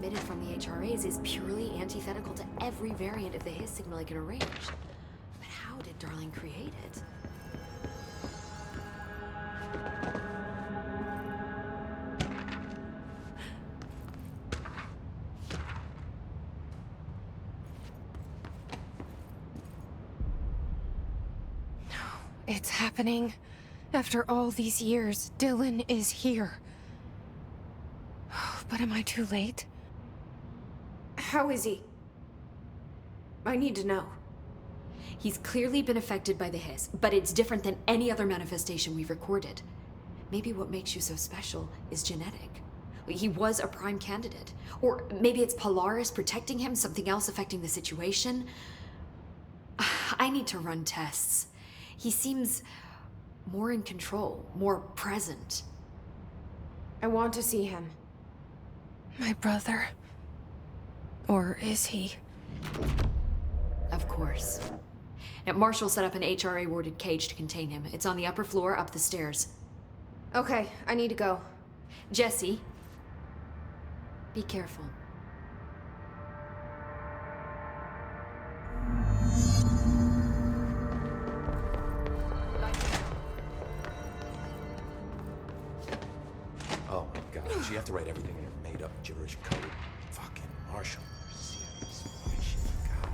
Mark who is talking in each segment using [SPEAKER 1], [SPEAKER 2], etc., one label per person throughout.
[SPEAKER 1] emitted from the HRAs is purely antithetical to every variant of the Hiss signal I can arrange. But how did Darling create it?
[SPEAKER 2] It's happening. After all these years, Dylan is here. But am I too late?
[SPEAKER 1] How is he? I need to know. He's clearly been affected by the Hiss, but it's different than any other manifestation we've recorded. Maybe what makes you so special is genetic. He was a prime candidate. Or maybe it's Polaris protecting him, something else affecting the situation. I need to run tests. He seems more in control, more present.
[SPEAKER 2] I want to see him. My brother? Or is he?
[SPEAKER 1] Of course. Now, Marshall set up an HRA-warded cage to contain him. It's on the upper floor, up the stairs.
[SPEAKER 2] Okay, I need to go.
[SPEAKER 1] Jesse, be careful.
[SPEAKER 3] Oh my god, you have to write everything in your made-up gibberish code. Fucking Marshall. Serious. Why is she God?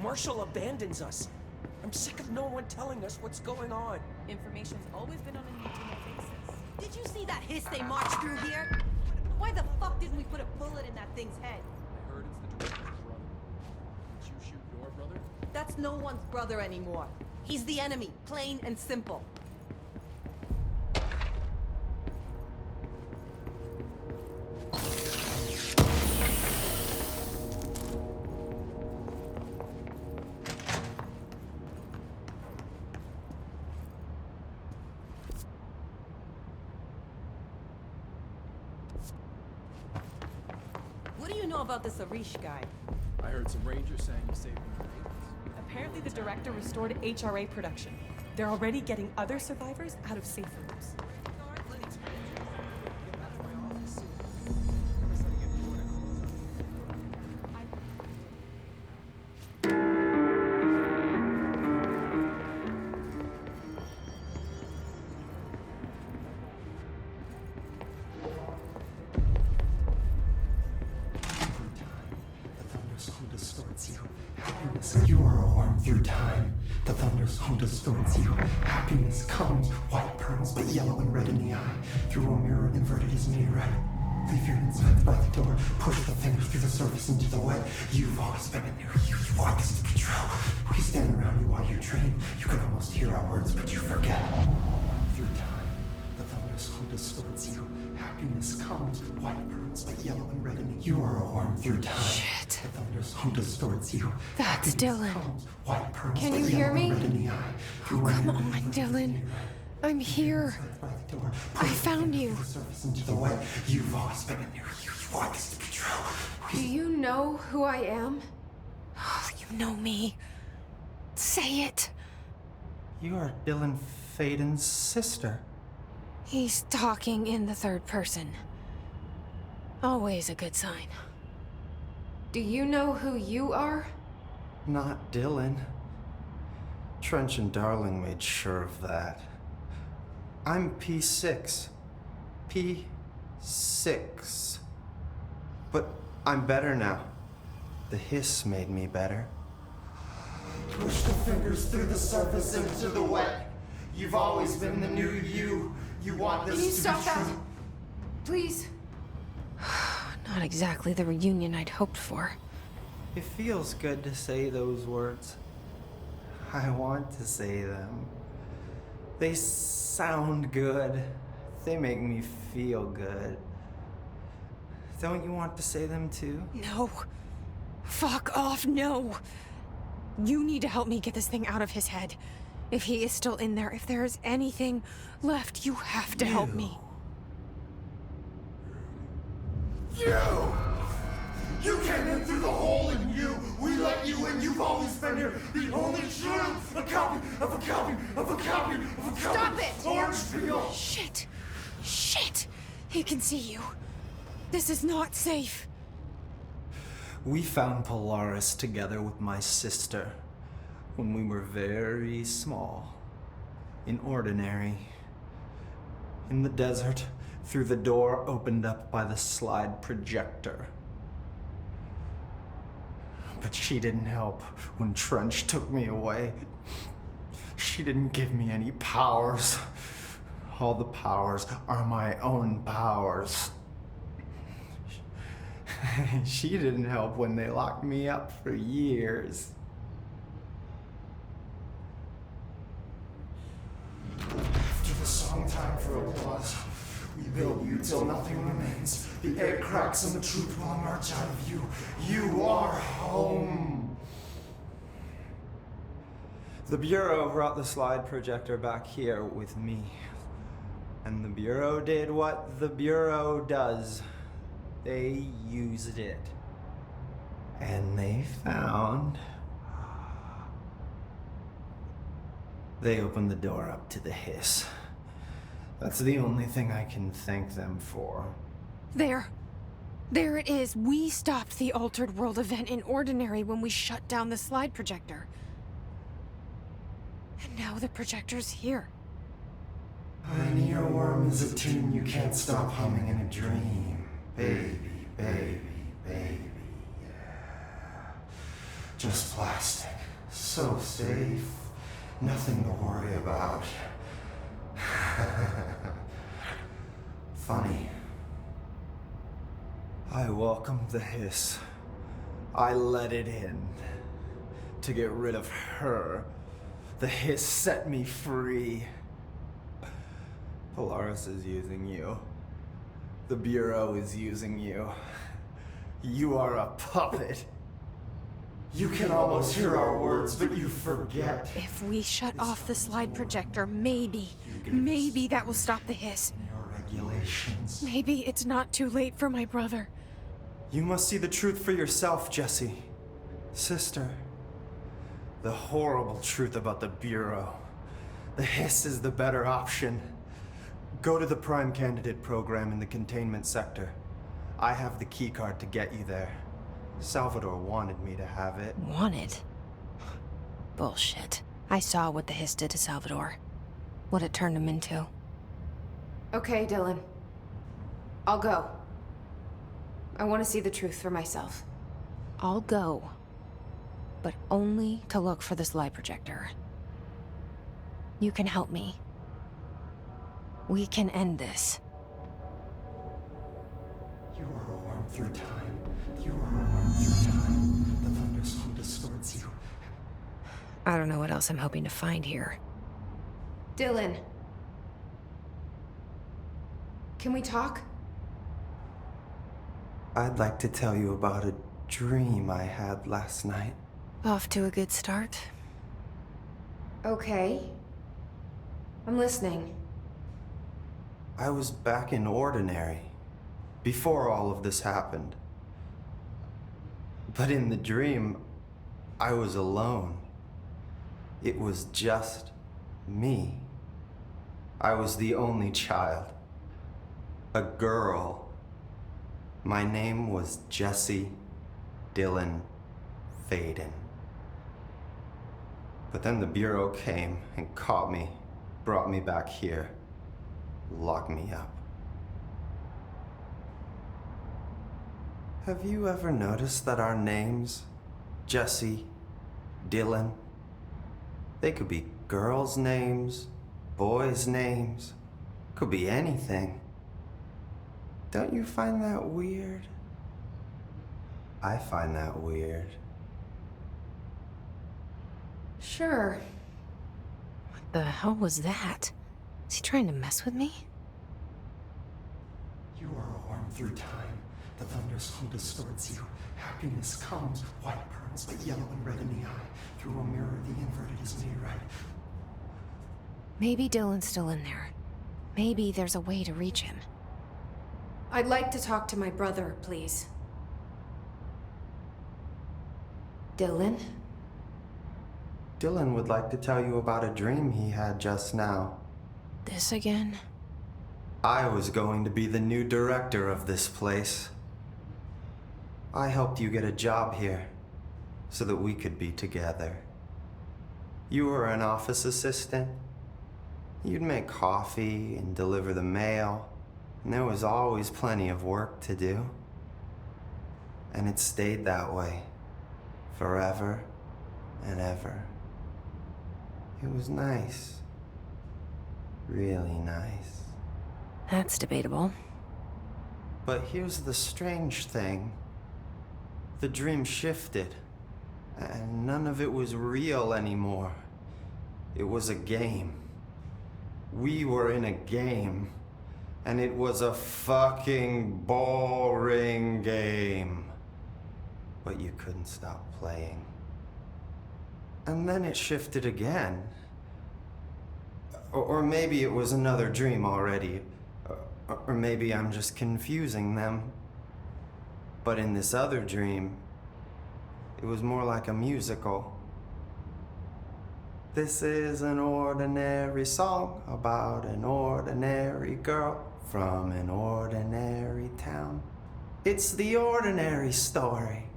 [SPEAKER 4] Marshall abandons us. I'm sick of no one telling us what's going on.
[SPEAKER 5] Information's always been on a need to know basis. Did you see that hiss they marched through here? Why the fuck didn't we put a bullet in that thing's head?
[SPEAKER 6] I heard it's the director's brother. Did you shoot your brother?
[SPEAKER 5] That's no one's brother anymore. He's the enemy, plain and simple. What do you know about this Arish guy?
[SPEAKER 6] I heard some rangers saying you saved one of the natives.
[SPEAKER 7] Apparently the director restored HRA production. They're already getting other survivors out of safe rooms.
[SPEAKER 8] You are a worm through time. The thunder's home distorts you. Happiness comes, white pearls, but yellow and red in the eye. Through a mirror inverted is made right. Leave your insides by the door. Push the fingers through the surface into the wet. You've always been in there. You want this to be true. We stand around you while you dream. You can almost hear our words, but you forget. Through time, the thunder's home distorts you. Happiness comes, white pearls, but yellow and red in the You are a worm through time.
[SPEAKER 2] Shit.
[SPEAKER 8] The thunder's home distorts you.
[SPEAKER 2] That's Dylan.
[SPEAKER 8] White pearls,
[SPEAKER 2] Can
[SPEAKER 8] but
[SPEAKER 2] you
[SPEAKER 8] yellow
[SPEAKER 2] hear
[SPEAKER 8] and
[SPEAKER 2] me?
[SPEAKER 8] red in the eye.
[SPEAKER 2] Oh, come on, Dylan. I'm here. I found you.
[SPEAKER 8] Into the wet. You've always been in there. You want this to be true.
[SPEAKER 2] Do you know who I am? Oh, you know me. Say it.
[SPEAKER 8] You are Dylan Faden's sister.
[SPEAKER 2] He's talking in the third person. Always a good sign. Do you know who you are?
[SPEAKER 8] Not Dylan. Trench and Darling made sure of that. I'm P6. P6. But I'm better now. The hiss made me better. Push the fingers through the surface into the wet. You've always been the new you. You want this
[SPEAKER 1] Can you
[SPEAKER 8] to
[SPEAKER 1] stop
[SPEAKER 8] be
[SPEAKER 1] that?
[SPEAKER 8] true.
[SPEAKER 1] Please?
[SPEAKER 2] Not exactly the reunion I'd hoped for.
[SPEAKER 9] It feels good to say those words. I want to say them. They sound good. They make me feel good. Don't you want to say them too?
[SPEAKER 2] No. Fuck off, no. You need to help me get this thing out of his head. If he is still in there, if there is anything left, you have to help me.
[SPEAKER 8] You came in through the hole in you. We let you in. You've always been here. The only true. A copy of a copy of a copy of a copy.
[SPEAKER 1] Stop it!
[SPEAKER 8] Orange peel.
[SPEAKER 2] Shit. Shit. He can see you. This is not safe.
[SPEAKER 9] We found Polaris together with my sister when we were very small, in Ordinary, in the desert, through the door opened up by the slide projector. But she didn't help when Trench took me away. She didn't give me any powers. All the powers are my own powers. She didn't help when they locked me up for years.
[SPEAKER 8] After the song time for applause, we build you till nothing remains. The air cracks and the truth will emerge out of you. You are home.
[SPEAKER 9] The Bureau brought the slide projector back here with me. And the Bureau did what the Bureau does. They used it. And they found... They opened the door up to the hiss. That's the only thing I can thank them for.
[SPEAKER 2] There. There it is. We stopped the Altered World event in Ordinary when we shut down the slide projector. And now the projector's here.
[SPEAKER 8] An earworm is a tune you can't stop humming in a dream. Baby, baby, baby, yeah. Just plastic. So safe. Nothing to worry about. Funny.
[SPEAKER 9] I welcomed the hiss. I let it in. To get rid of her. The hiss set me free. Polaris is using you. The Bureau is using you. You are a puppet.
[SPEAKER 8] You can almost hear our words, but you forget.
[SPEAKER 2] If we shut off the slide projector, maybe that will stop the hiss.
[SPEAKER 8] Your regulations.
[SPEAKER 2] Maybe it's not too late for my brother.
[SPEAKER 9] You must see the truth for yourself, Jesse. Sister. The horrible truth about the Bureau. The hiss is the better option. Go to the Prime Candidate program in the containment sector. I have the keycard to get you there. Salvador wanted me to have it.
[SPEAKER 2] Wanted? Bullshit. I saw what the hiss did to Salvador. What it turned him into.
[SPEAKER 1] Okay, Dylan. I'll go. I want to see the truth for myself.
[SPEAKER 2] I'll go. But only to look for the slide projector. You can help me. We can end this.
[SPEAKER 8] You are a worm through time. You are a worm through time. The thunderstorm distorts you.
[SPEAKER 2] I don't know what else I'm hoping to find here.
[SPEAKER 1] Dylan. Can we talk?
[SPEAKER 9] I'd like to tell you about a dream I had last night.
[SPEAKER 2] Off to a good start.
[SPEAKER 1] Okay. I'm listening.
[SPEAKER 9] I was back in Ordinary, before all of this happened. But in the dream, I was alone. It was just me. I was the only child. A girl. My name was Jesse Dylan Faden. But then the Bureau came and caught me, brought me back here, locked me up. Have you ever noticed that our names, Jesse, Dylan, They could be girls' names, boys' names, could be anything. Don't you find that weird? I find that weird.
[SPEAKER 1] Sure.
[SPEAKER 2] What the hell was that? Is he trying to mess with me?
[SPEAKER 8] You are a worm through time. The thunderstorm distorts you. Happiness comes, white pearls, but yellow and red in the eye. Through a mirror, the inverted is made right.
[SPEAKER 2] Maybe Dylan's still in there. Maybe there's a way to reach him.
[SPEAKER 1] I'd like to talk to my brother, please. Dylan?
[SPEAKER 9] Dylan would like to tell you about a dream he had just now.
[SPEAKER 2] This again?
[SPEAKER 9] I was going to be the new director of this place. I helped you get a job here so that we could be together. You were an office assistant. You'd make coffee and deliver the mail, and there was always plenty of work to do. And it stayed that way, forever and ever. It was nice. Really nice.
[SPEAKER 2] That's debatable.
[SPEAKER 9] But here's the strange thing. The dream shifted, and none of it was real anymore. It was a game. We were in a game, and it was a fucking boring game. But you couldn't stop playing. And then it shifted again. Or maybe it was another dream already. Or maybe I'm just confusing them. But in this other dream, it was more like a musical. This is an ordinary song about an ordinary girl from an ordinary town. It's the ordinary story.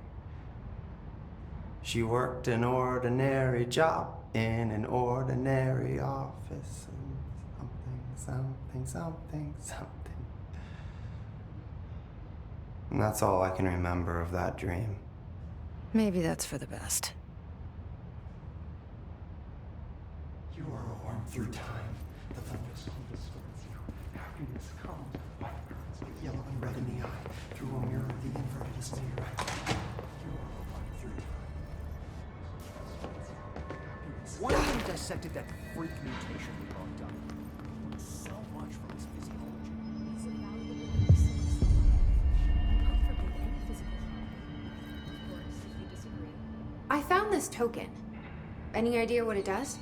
[SPEAKER 9] She worked an ordinary job in an ordinary office. Something. And that's all I can remember of that dream.
[SPEAKER 2] Maybe that's for the best.
[SPEAKER 8] You are a worm through time. The thunderstorm distorts you. Happiness comes, white pearls, but yellow and red in the eye. Through a mirror, the inverted is made right. You are a worm through time.
[SPEAKER 6] One of them dissected that freak mutation we brought up. So much from his physiology.
[SPEAKER 1] I found this token. Any idea what it does?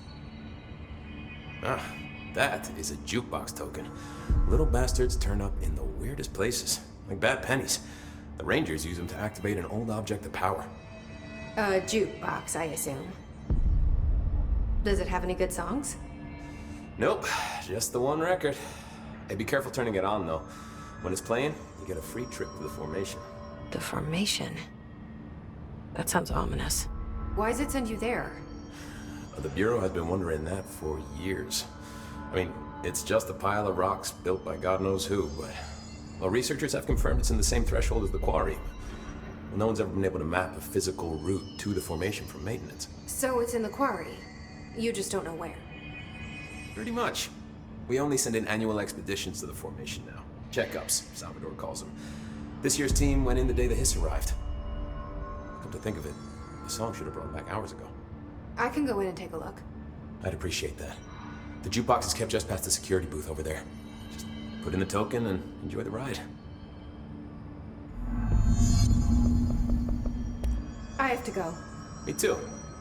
[SPEAKER 3] Ah, that is a jukebox token. Little bastards turn up in the weirdest places, like bad pennies. The Rangers use them to activate an old object of power.
[SPEAKER 1] A jukebox, I assume. Does it have any good songs?
[SPEAKER 3] Nope, just the one record. Hey, be careful turning it on, though. When it's playing, you get a free trip to the formation.
[SPEAKER 2] The formation? That sounds ominous.
[SPEAKER 1] Why does it send you there?
[SPEAKER 3] The Bureau has been wondering that for years. I mean, it's just a pile of rocks built by God knows who, but... Well, researchers have confirmed it's in the same threshold as the quarry. Well, no one's ever been able to map a physical route to the formation from maintenance.
[SPEAKER 1] So it's in the quarry. You just don't know where.
[SPEAKER 3] Pretty much. We only send in annual expeditions to the formation now. Checkups, Salvador calls them. This year's team went in the day the Hiss arrived. Come to think of it, the song should have brought them back hours ago.
[SPEAKER 1] I can go in and take a look.
[SPEAKER 3] I'd appreciate that. The jukebox is kept just past the security booth over there. Just put in the token and enjoy the ride.
[SPEAKER 1] I have to go.
[SPEAKER 3] Me too.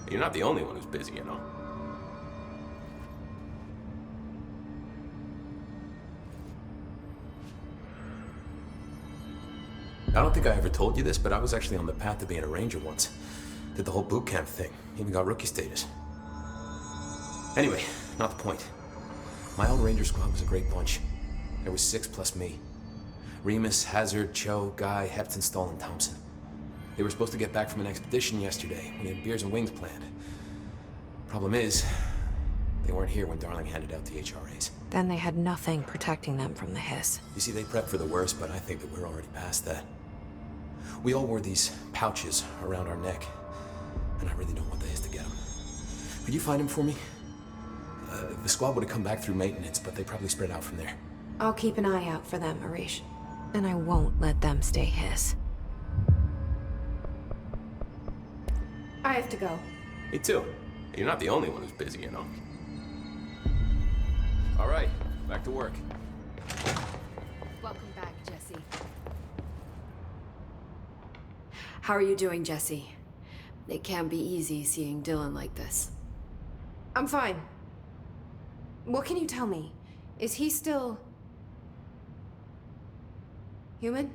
[SPEAKER 3] You're not the only one who's busy, you know. I don't think I ever told you this, but I was actually on the path to being a ranger once. Did the whole boot camp thing. Even got rookie status. Anyway, not the point. My old ranger squad was a great bunch. There was 6 plus me. Remus, Hazard, Cho, Guy, Heptonstall, and Thompson. They were supposed to get back from an expedition yesterday. We had beers and wings planned. Problem is, they weren't here when Darling handed out the HRAs.
[SPEAKER 2] Then they had nothing protecting them from the Hiss.
[SPEAKER 3] You see, they prepped for the worst, but I think that we're already past that. We all wore these pouches around our neck, and I really don't want the Hiss to get them. Could you find him for me? The squad would have come back through maintenance, but they probably spread out from there.
[SPEAKER 2] I'll keep an eye out for them, Arish. And I won't let them stay his. I have to go.
[SPEAKER 3] Me too. You're not the only one who's busy, you know. All right, back to work.
[SPEAKER 1] Welcome back, Jesse. How are you doing, Jesse? It can't be easy seeing Dylan like this.
[SPEAKER 2] I'm fine. What can you tell me? Is he still... human?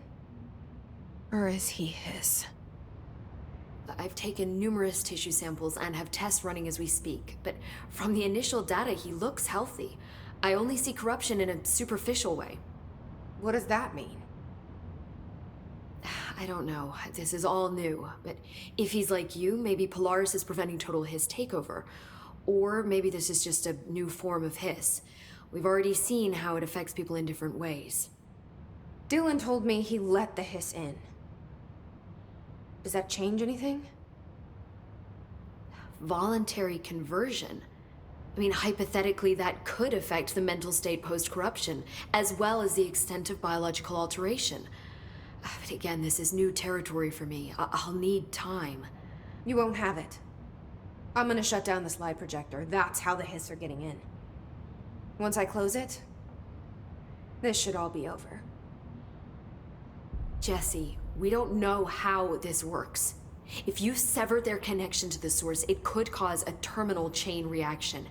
[SPEAKER 2] Or is he his?
[SPEAKER 1] I've taken numerous tissue samples and have tests running as we speak, but from the initial data, he looks healthy. I only see corruption in a superficial way.
[SPEAKER 2] What does that mean?
[SPEAKER 1] I don't know. This is all new, but if he's like you, maybe Polaris is preventing total Hiss takeover. Or maybe this is just a new form of Hiss. We've already seen how it affects people in different ways.
[SPEAKER 2] Dylan told me he let the Hiss in. Does that change anything?
[SPEAKER 1] Voluntary conversion. I mean, hypothetically, that could affect the mental state post-corruption, as well as the extent of biological alteration. But again, this is new territory for me. I'll need time.
[SPEAKER 2] You won't have it. I'm gonna shut down the slide projector. That's how the Hiss are getting in. Once I close it, this should all be over.
[SPEAKER 1] Jesse, we don't know how this works. If you sever their connection to the source, it could cause a terminal chain reaction.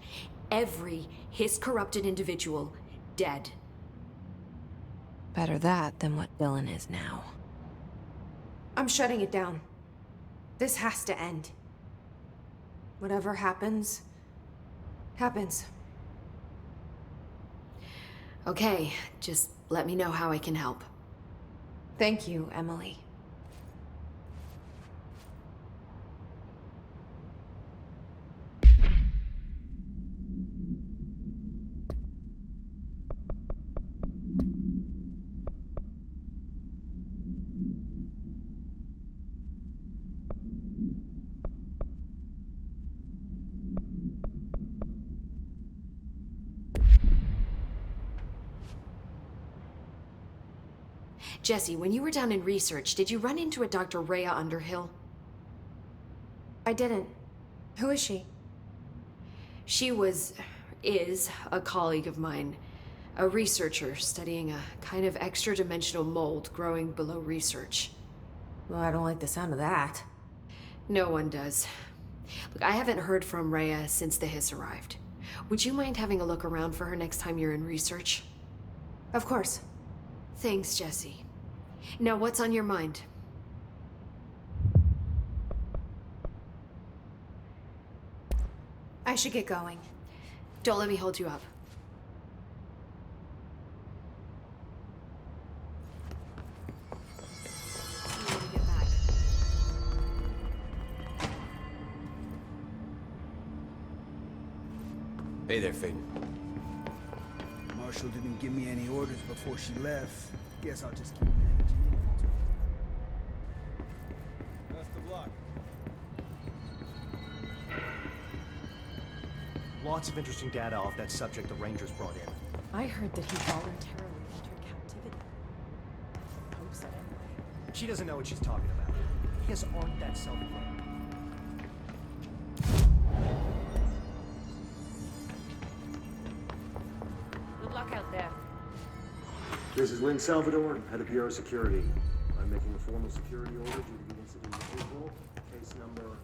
[SPEAKER 1] Every Hiss-corrupted individual dead.
[SPEAKER 2] Better that than what Dylan is now. I'm shutting it down. This has to end. Whatever happens, happens.
[SPEAKER 1] Okay, just let me know how I can help.
[SPEAKER 2] Thank you, Emily.
[SPEAKER 1] Jesse, when you were down in research, did you run into a Dr. Rhea Underhill?
[SPEAKER 2] I didn't. Who is she?
[SPEAKER 1] She is a colleague of mine. A researcher studying a kind of extra-dimensional mold growing below research.
[SPEAKER 2] Well, I don't like the sound of that.
[SPEAKER 1] No one does. Look, I haven't heard from Rhea since the Hiss arrived. Would you mind having a look around for her next time you're in research?
[SPEAKER 2] Of course.
[SPEAKER 1] Thanks, Jesse. Now, what's on your mind?
[SPEAKER 2] I should get going.
[SPEAKER 1] Don't let me hold you up. See you when you get back.
[SPEAKER 3] Hey there, Faden.
[SPEAKER 10] Marshall didn't give me any orders before she left. Guess I'll just keep managing inventory.
[SPEAKER 6] Best of luck. Lots of interesting data off that subject the Rangers brought in.
[SPEAKER 7] I heard that he voluntarily entered captivity. Hope so, anyway.
[SPEAKER 6] She doesn't know what she's talking about. His aren't that self-aware.
[SPEAKER 5] Good luck out there.
[SPEAKER 11] This is Lynn Salvador, head of Bureau Security. I'm making a formal security order due to the incident in April. Case number...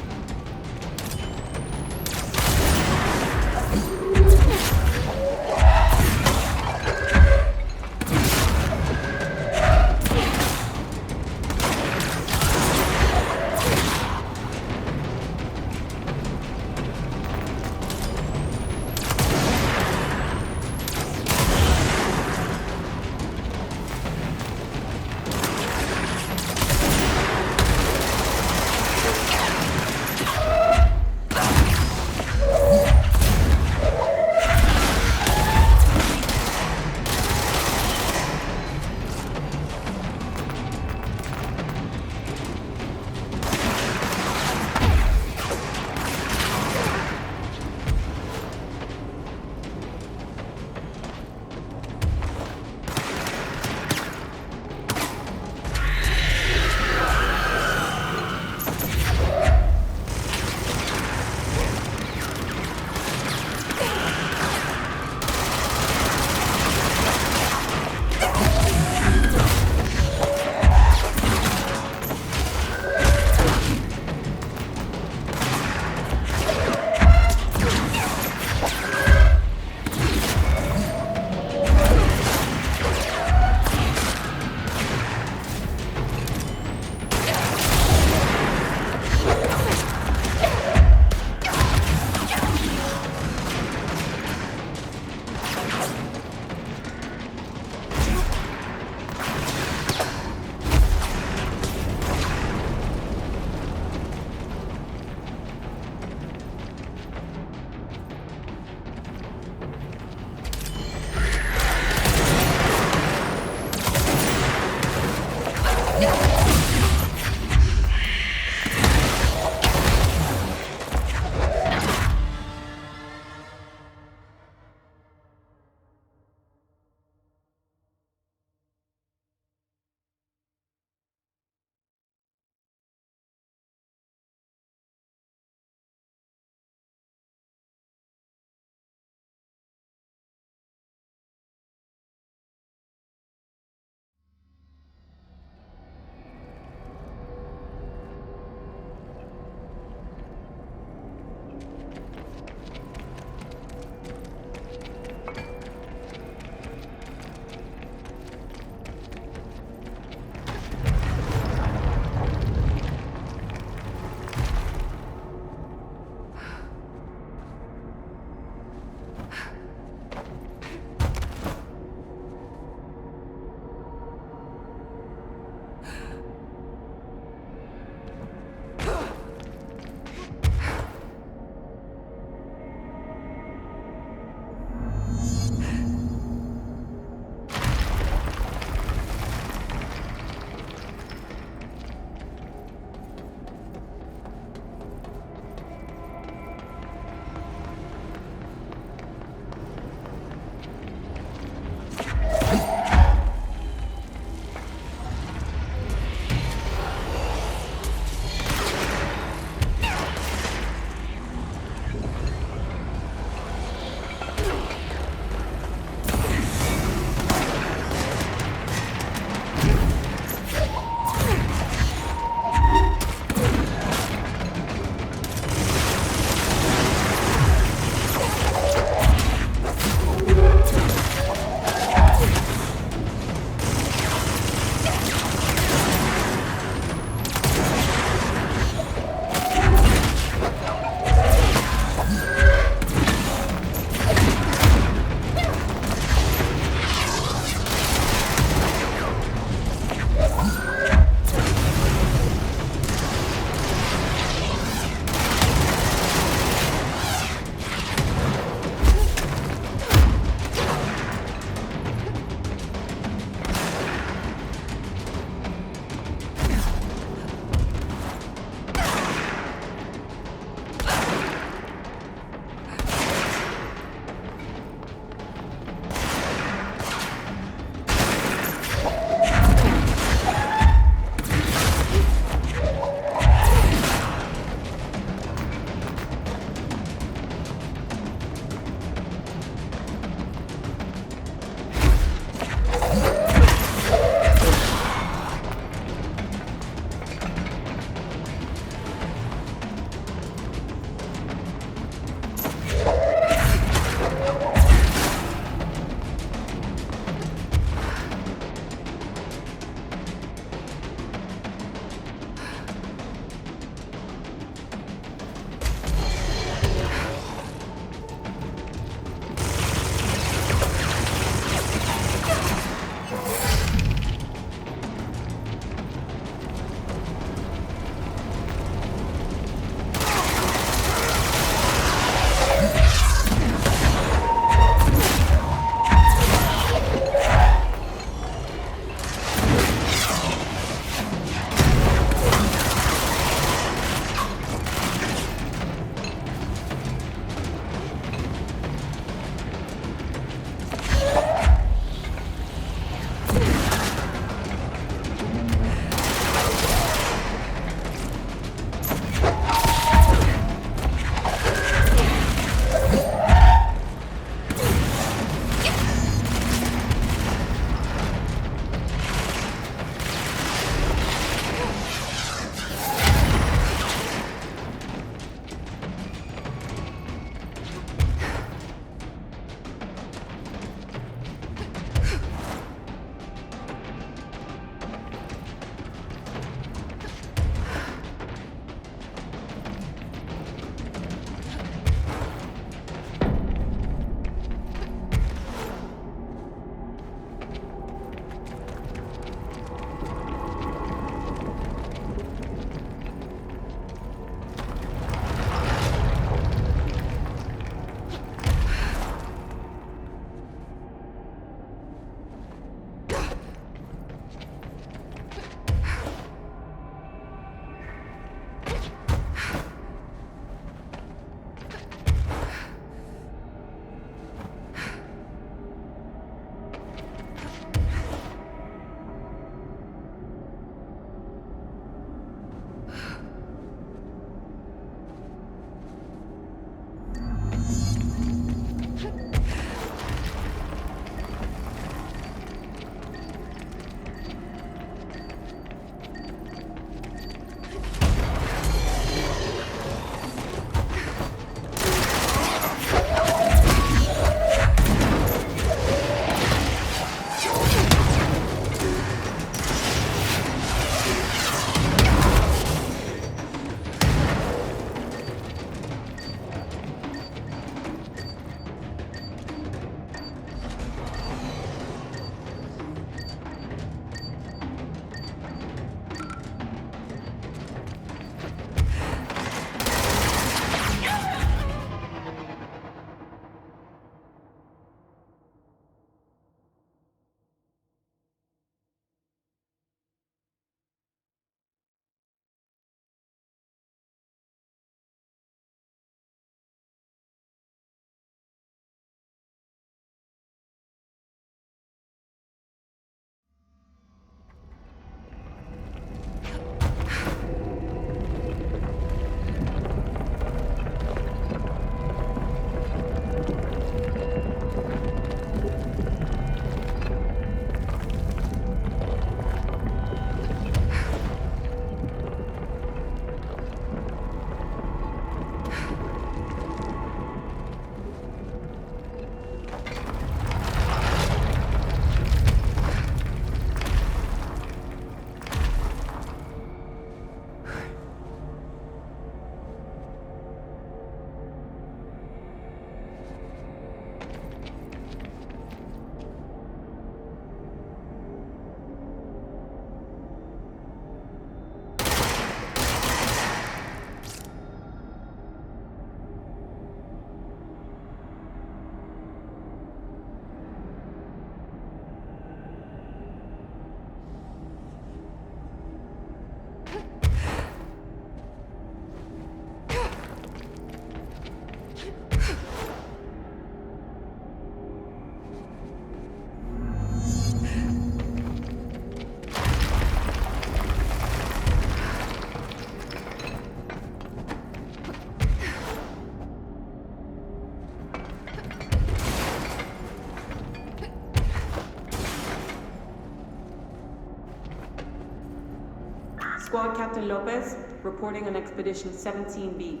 [SPEAKER 12] Squad Captain Lopez, reporting on Expedition 17B.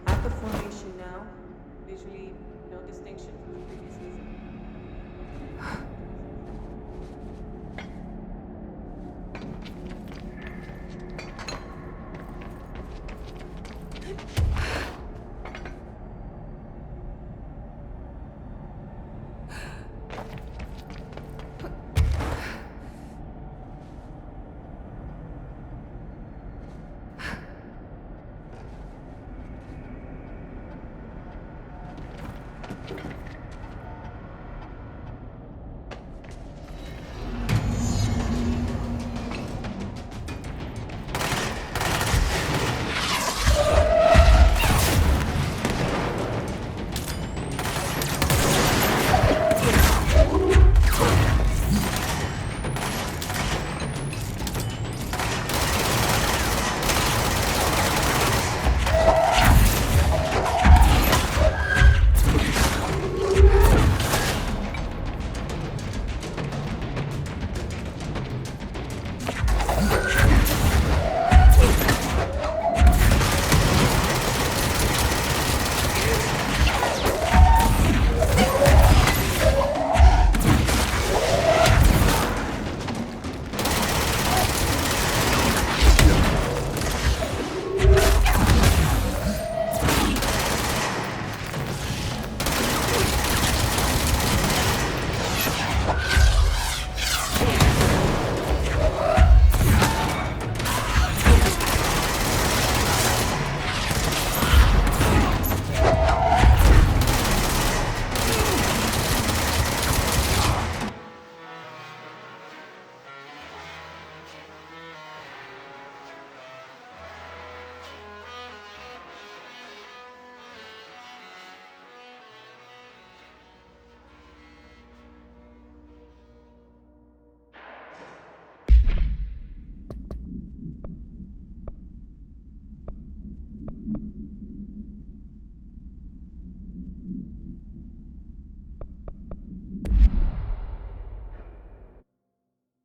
[SPEAKER 12] At the formation now. Visually, no distinction from the previous visit.